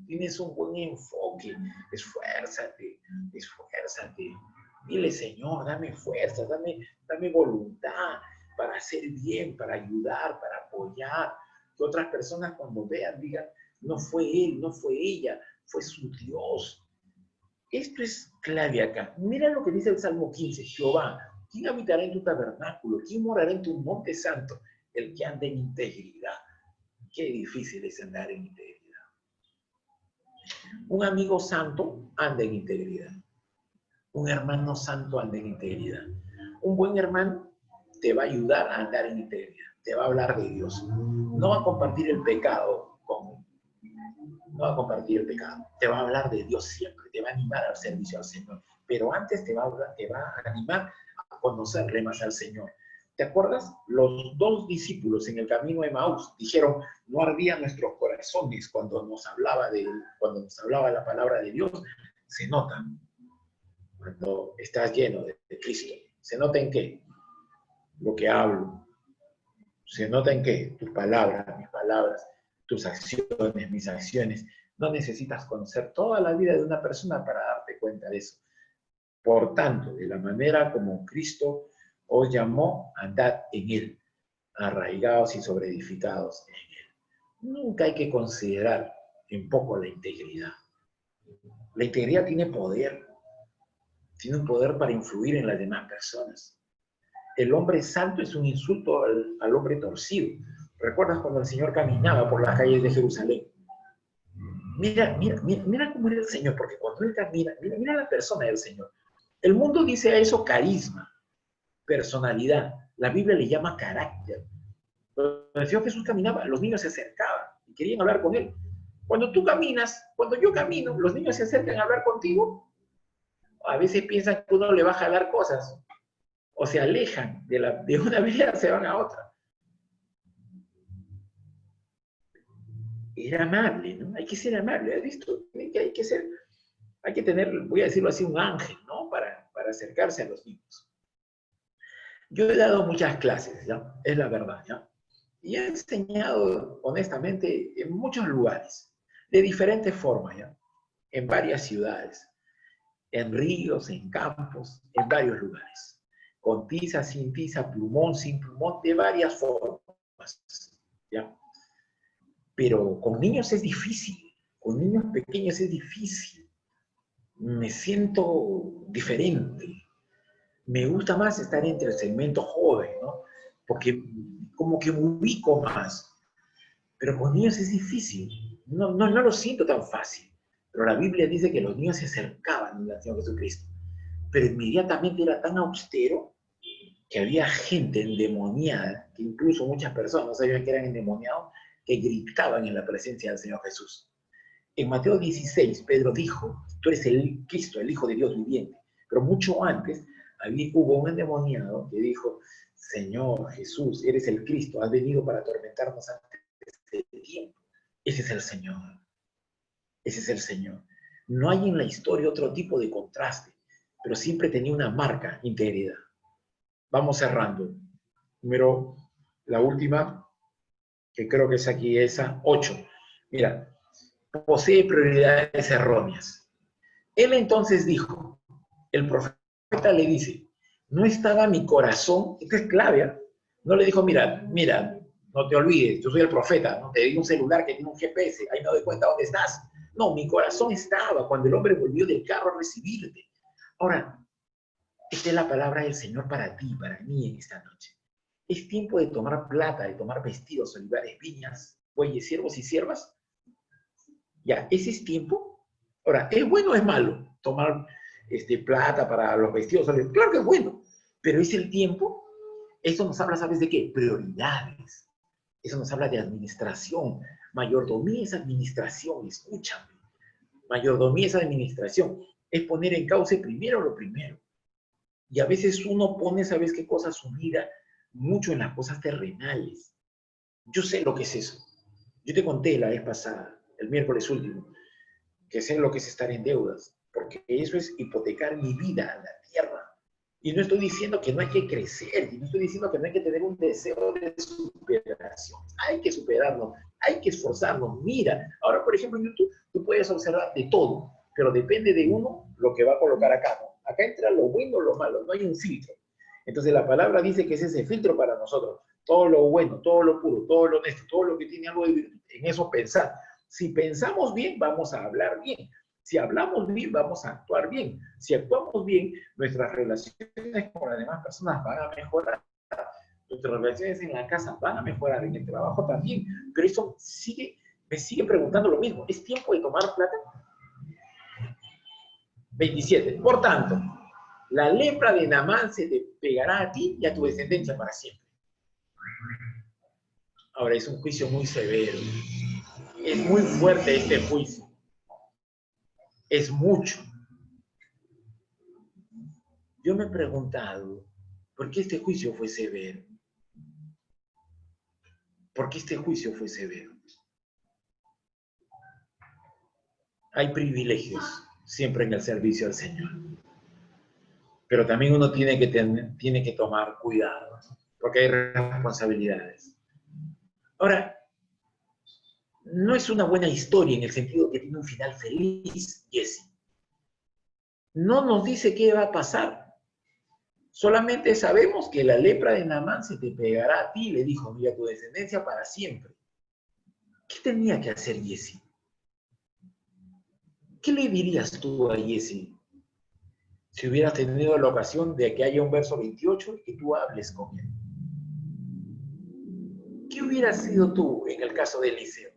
tienes un buen enfoque, esfuérzate, esfuérzate. Dile, Señor, dame fuerza, dame voluntad para hacer bien, para ayudar, para apoyar. Que otras personas cuando vean digan, no fue él, no fue ella, fue su Dios. Esto es clave acá. Mira lo que dice el Salmo 15, Jehová, ¿quién habitará en tu tabernáculo? ¿Quién morará en tu monte santo? El que anda en integridad. Qué difícil es andar en integridad. Un amigo santo anda en integridad. Un hermano santo anda en integridad. Un buen hermano te va a ayudar a andar en integridad. Te va a hablar de Dios. No va a compartir el pecado con... No va a compartir el pecado. Te va a hablar de Dios siempre. Te va a animar al servicio al Señor. Pero antes te va a animar a conocerle más al Señor. ¿Te acuerdas? Los dos discípulos en el camino de Emaús dijeron, no ardían nuestros corazones cuando nos hablaba la palabra de Dios. Se nota cuando estás lleno de Cristo. ¿Se nota en qué? Lo que hablo. ¿Se nota en qué? Tus palabras, mis palabras, tus acciones, mis acciones. No necesitas conocer toda la vida de una persona para darte cuenta de eso. Por tanto, de la manera como Cristo os llamó, andad en Él, arraigados y sobreedificados en Él. Nunca hay que considerar en poco la integridad. La integridad tiene un poder para influir en las demás personas. El hombre santo es un insulto al hombre torcido. ¿Recuerdas cuando el Señor caminaba por las calles de Jerusalén? Mira cómo era el Señor, porque cuando Él camina, mira la persona del Señor. El mundo dice a eso carisma, personalidad. La Biblia le llama carácter. Cuando el Señor Jesús caminaba, los niños se acercaban y querían hablar con Él. Cuando tú caminas, cuando yo camino, los niños se acercan a hablar contigo. A veces piensan que uno le va a jalar cosas, o se alejan de una vereda, se van a otra. Era amable, ¿no? Hay que ser amable, ¿has visto? Hay que tener, voy a decirlo así, un ángel, ¿no? Para acercarse a los niños. Yo he dado muchas clases, ¿ya? Es la verdad, ¿ya? Y he enseñado, honestamente, en muchos lugares, de diferentes formas, ¿ya? En varias ciudades, en ríos, en campos, en varios lugares. Con tiza, sin tiza, plumón, sin plumón, de varias formas, ¿ya? Pero con niños es difícil, con niños pequeños es difícil. Me siento diferente. Me gusta más estar entre el segmento joven, ¿no? Porque como que me ubico más. Pero con niños es difícil. No lo siento tan fácil. Pero la Biblia dice que los niños se acercaban al Señor Jesucristo. Pero inmediatamente era tan austero que había gente endemoniada, que incluso muchas personas no sabían que eran endemoniados, que gritaban en la presencia del Señor Jesús. En Mateo 16, Pedro dijo, tú eres el Cristo, el Hijo de Dios viviente. Pero mucho antes hubo un endemoniado que dijo, Señor Jesús, eres el Cristo, has venido para atormentarnos antes del tiempo. Ese es el Señor. Ese es el Señor. No hay en la historia otro tipo de contraste, pero siempre tenía una marca, integridad. Vamos cerrando. La última, que creo que es aquí, esa, 8. Mira, posee prioridades erróneas. Él entonces dijo, el profeta le dice, no estaba mi corazón, esto es clave, ¿eh? No le dijo, mira, no te olvides, yo soy el profeta, no te di un celular que tiene un GPS, ahí me doy cuenta dónde estás. No, mi corazón estaba cuando el hombre volvió del carro a recibirte. Ahora, esta es la palabra del Señor para ti, para mí en esta noche. Es tiempo de tomar plata, de tomar vestidos, olivares, viñas, bueyes, siervos y siervas. Ya, ese es tiempo. Ahora, ¿es bueno o es malo tomar plata para los vestidos? Claro que es bueno, pero es el tiempo. Eso nos habla, ¿sabes de qué? Prioridades. Eso nos habla de administración. Mayordomía es administración, escúchame. Mayordomía es administración. Es poner en cauce primero lo primero. Y a veces uno pone, ¿sabes qué cosa? Su vida mucho en las cosas terrenales. Yo sé lo que es eso. Yo te conté la vez pasada, el miércoles último, que sé lo que es estar en deudas, porque eso es hipotecar mi vida a la tierra. Y no estoy diciendo que no hay que crecer, y no estoy diciendo que no hay que tener un deseo de superación. Hay que superarnos, hay que esforzarnos. Mira, ahora por ejemplo en YouTube tú puedes observar de todo, pero depende de uno lo que va a colocar acá, ¿no? Acá entra lo bueno, lo malo, no hay un filtro. Entonces la palabra dice que es ese filtro para nosotros. Todo lo bueno, todo lo puro, todo lo honesto, todo lo que tiene algo de virtud, en eso pensar. Si pensamos bien, vamos a hablar bien. Si hablamos bien, vamos a actuar bien. Si actuamos bien, nuestras relaciones con las demás personas van a mejorar. Nuestras relaciones en la casa van a mejorar, en el trabajo también. Pero eso me sigue preguntando lo mismo. ¿Es tiempo de tomar plata? 27. Por tanto, la lepra de Naamán se te pegará a ti y a tu descendencia para siempre. Ahora, es un juicio muy severo. Es muy fuerte este juicio. Es mucho. Yo me he preguntado, ¿por qué este juicio fue severo? ¿Por qué este juicio fue severo? Hay privilegios siempre en el servicio al Señor. Pero también uno tiene que tomar cuidado, porque hay responsabilidades. Ahora, no es una buena historia en el sentido que tiene un final feliz, Jesse. No nos dice qué va a pasar. Solamente sabemos que la lepra de Naamán se te pegará a ti, le dijo, y a tu descendencia para siempre. ¿Qué tenía que hacer Jesse? ¿Qué le dirías tú a Jesse si hubieras tenido la ocasión de que haya un verso 28 y que tú hables con él? ¿Qué hubieras sido tú en el caso de Eliseo?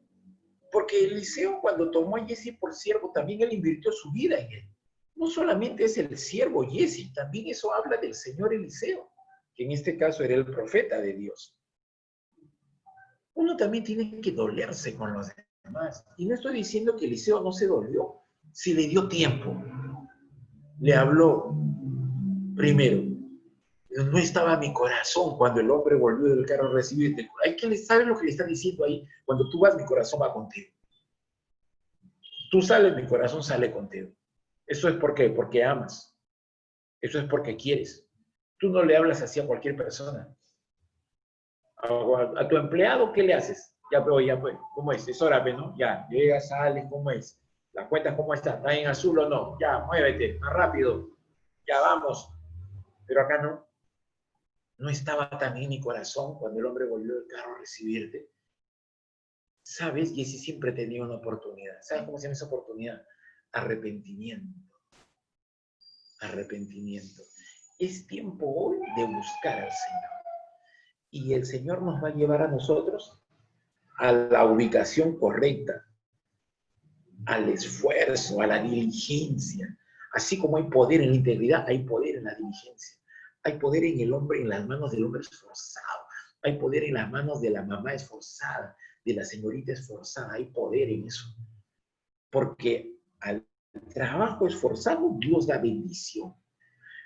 Porque Eliseo, cuando tomó a Jesse por siervo, también él invirtió su vida en él. No solamente es el siervo Jesse, también eso habla del Señor Eliseo, que en este caso era el profeta de Dios. Uno también tiene que dolerse con los demás. Y no estoy diciendo que Eliseo no se dolió, si le dio tiempo. Le habló primero. No estaba mi corazón cuando el hombre volvió del carro a recibirte. Hay que saber lo que le está diciendo ahí. Cuando tú vas, mi corazón va contigo. Tú sales, mi corazón sale contigo. ¿Eso es por qué? Porque amas. Eso es porque quieres. Tú no le hablas así a cualquier persona. A tu empleado, ¿qué le haces? Ya pues, ¿cómo es? Es hora, ¿no? Ya, llegas, sales, ¿cómo es? ¿La cuentas cómo está? ¿Está en azul o no? Ya, muévete, más rápido. Ya, vamos. Pero acá no. No estaba también mi corazón cuando el hombre volvió del carro a recibirte. ¿Sabes? Jesse siempre tenía una oportunidad. ¿Sabes cómo se llama esa oportunidad? Arrepentimiento. Arrepentimiento. Es tiempo hoy de buscar al Señor. Y el Señor nos va a llevar a nosotros a la ubicación correcta, al esfuerzo, a la diligencia. Así como hay poder en la integridad, hay poder en la diligencia. Hay poder en el hombre, en las manos del hombre esforzado. Hay poder en las manos de la mamá esforzada, de la señorita esforzada. Hay poder en eso. Porque al trabajo esforzado, Dios da bendición.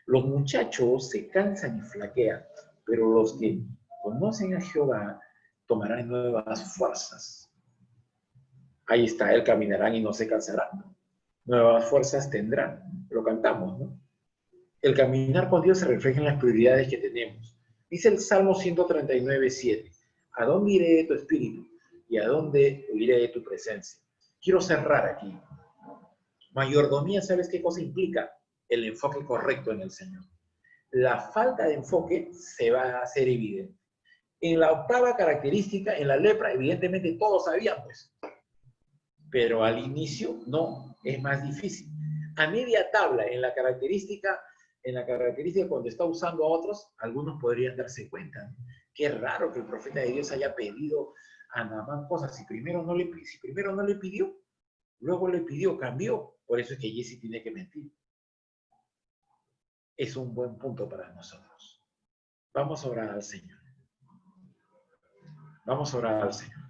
Los muchachos se cansan y flaquean, pero los que conocen a Jehová tomarán nuevas fuerzas. Ahí está, él caminarán y no se cansarán. Nuevas fuerzas tendrán. Lo cantamos, ¿no? El caminar con Dios se refleja en las prioridades que tenemos. Dice el Salmo 139:7. ¿A dónde iré de tu espíritu? ¿Y a dónde huiré de tu presencia? Quiero cerrar aquí. Mayordomía, ¿sabes qué cosa implica? El enfoque correcto en el Señor. La falta de enfoque se va a hacer evidente. En la octava característica, en la lepra, evidentemente todos sabían, pues. Pero al inicio no, es más difícil. A media tabla, en la característica cuando está usando a otros, algunos podrían darse cuenta. Qué raro que el profeta de Dios haya pedido a Naamán cosas. Si primero no le pidió, luego le pidió, cambió. Por eso es que Giezi tiene que mentir. Es un buen punto para nosotros. Vamos a orar al Señor. Vamos a orar al Señor.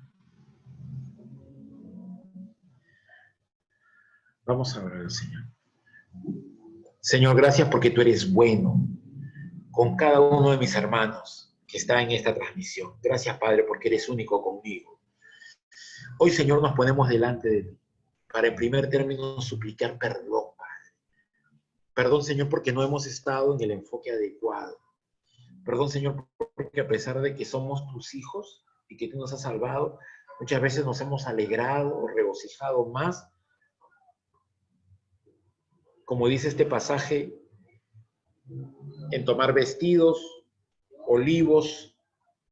Vamos a orar al Señor. Señor, gracias porque tú eres bueno con cada uno de mis hermanos que está en esta transmisión. Gracias, Padre, porque eres único conmigo. Hoy, Señor, nos ponemos delante de ti para, en primer término, suplicar perdón, Padre. Perdón, Señor, porque no hemos estado en el enfoque adecuado. Perdón, Señor, porque a pesar de que somos tus hijos y que tú nos has salvado, muchas veces nos hemos alegrado o regocijado más, como dice este pasaje, en tomar vestidos, olivos,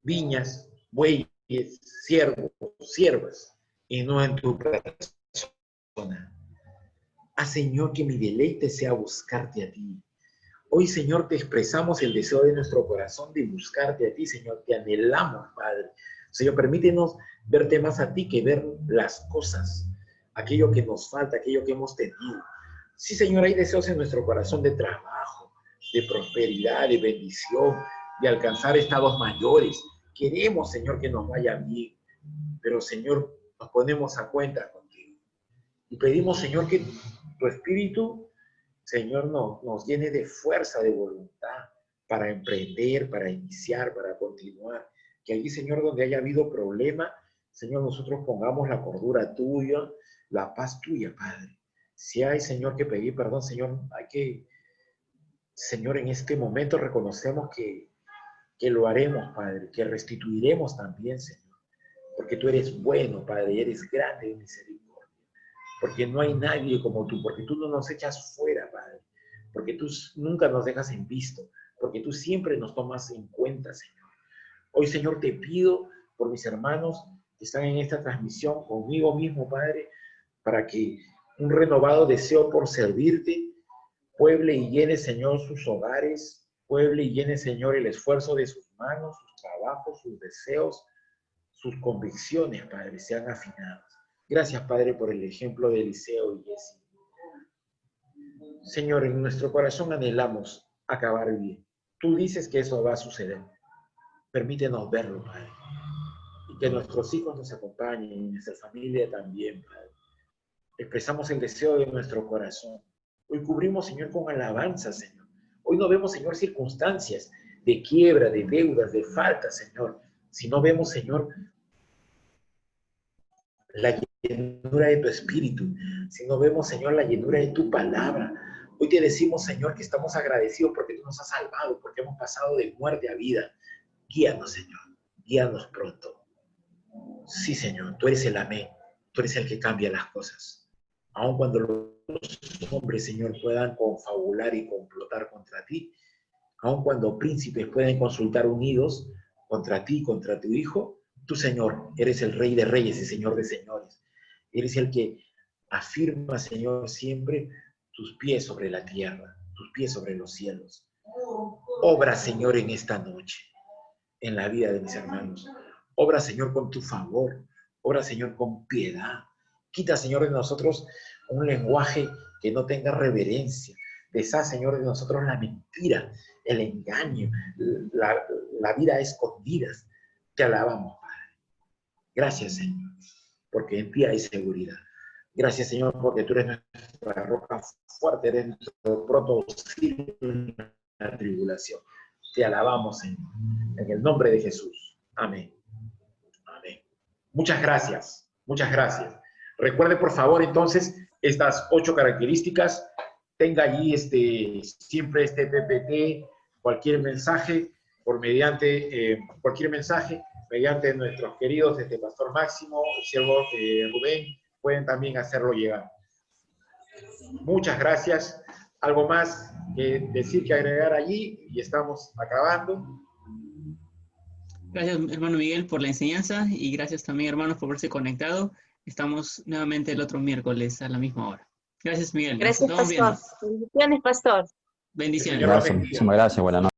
viñas, bueyes, siervos, siervas, y no en tu persona. Haz, Señor, que mi deleite sea buscarte a ti. Hoy, Señor, te expresamos el deseo de nuestro corazón de buscarte a ti, Señor. Te anhelamos, Padre. Señor, permítenos verte más a ti que ver las cosas, aquello que nos falta, aquello que hemos tenido. Sí, Señor, hay deseos en nuestro corazón de trabajo, de prosperidad, de bendición, de alcanzar estados mayores. Queremos, Señor, que nos vaya bien, pero, Señor, nos ponemos a cuenta contigo. Y pedimos, Señor, que tu Espíritu, Señor, nos llene de fuerza, de voluntad para emprender, para iniciar, para continuar. Que allí, Señor, donde haya habido problema, Señor, nosotros pongamos la cordura tuya, la paz tuya, Padre. Si hay, Señor, que pedir perdón, Señor, Señor, en este momento reconocemos que lo haremos, Padre, que restituiremos también, Señor. Porque tú eres bueno, Padre, eres grande en misericordia. Porque no hay nadie como tú, porque tú no nos echas fuera, Padre. Porque tú nunca nos dejas en visto, porque tú siempre nos tomas en cuenta, Señor. Hoy, Señor, te pido por mis hermanos que están en esta transmisión conmigo mismo, Padre, para que un renovado deseo por servirte pueble y llene, Señor, sus hogares, pueble y llene, Señor, el esfuerzo de sus manos, sus trabajos, sus deseos, sus convicciones, Padre, sean afinados. Gracias, Padre, por el ejemplo de Eliseo y Giezi. Señor, en nuestro corazón anhelamos acabar bien. Tú dices que eso va a suceder. Permítenos verlo, Padre. Y que nuestros hijos nos acompañen y nuestra familia también, Padre. Expresamos el deseo de nuestro corazón. Hoy cubrimos, Señor, con alabanza, Señor. Hoy no vemos, Señor, circunstancias de quiebra, de deudas, de falta, Señor. Sino vemos, Señor, la llenura de tu espíritu. Sino vemos, Señor, la llenura de tu palabra. Hoy te decimos, Señor, que estamos agradecidos porque tú nos has salvado, porque hemos pasado de muerte a vida. Guíanos, Señor. Guíanos pronto. Sí, Señor, tú eres el amén. Tú eres el que cambia las cosas. Aun cuando los hombres, Señor, puedan confabular y complotar contra ti, aun cuando príncipes pueden consultar unidos contra ti, contra tu Hijo, tú, Señor, eres el Rey de Reyes y Señor de Señores. Eres el que afirma, Señor, siempre tus pies sobre la tierra, tus pies sobre los cielos. Obra, Señor, en esta noche, en la vida de mis hermanos. Obra, Señor, con tu favor. Obra, Señor, con piedad. Quita, Señor, de nosotros un lenguaje que no tenga reverencia. Deshaz, Señor, de nosotros la mentira, el engaño, la vida a escondidas. Te alabamos, Padre. Gracias, Señor, porque en ti hay seguridad. Gracias, Señor, porque tú eres nuestra roca fuerte, eres nuestro pronto auxilio en la tribulación. te alabamos en el nombre de Jesús. Amén. Amén. Muchas gracias. Muchas gracias. Recuerde, por favor, entonces, estas 8 características. Tenga allí siempre este PPT, cualquier mensaje, cualquier mensaje, mediante nuestros queridos Pastor Máximo, el siervo Rubén, pueden también hacerlo llegar. Muchas gracias. ¿Algo más que decir, que agregar allí? Y estamos acabando. Gracias, hermano Miguel, por la enseñanza y gracias también, hermanos, por haberse conectado. Estamos nuevamente el otro miércoles a la misma hora. Gracias, Miguel. Gracias, pastor. Bendiciones, pastor. Bendiciones. Señor, Gracias, muchísimas gracias. Buenas noches.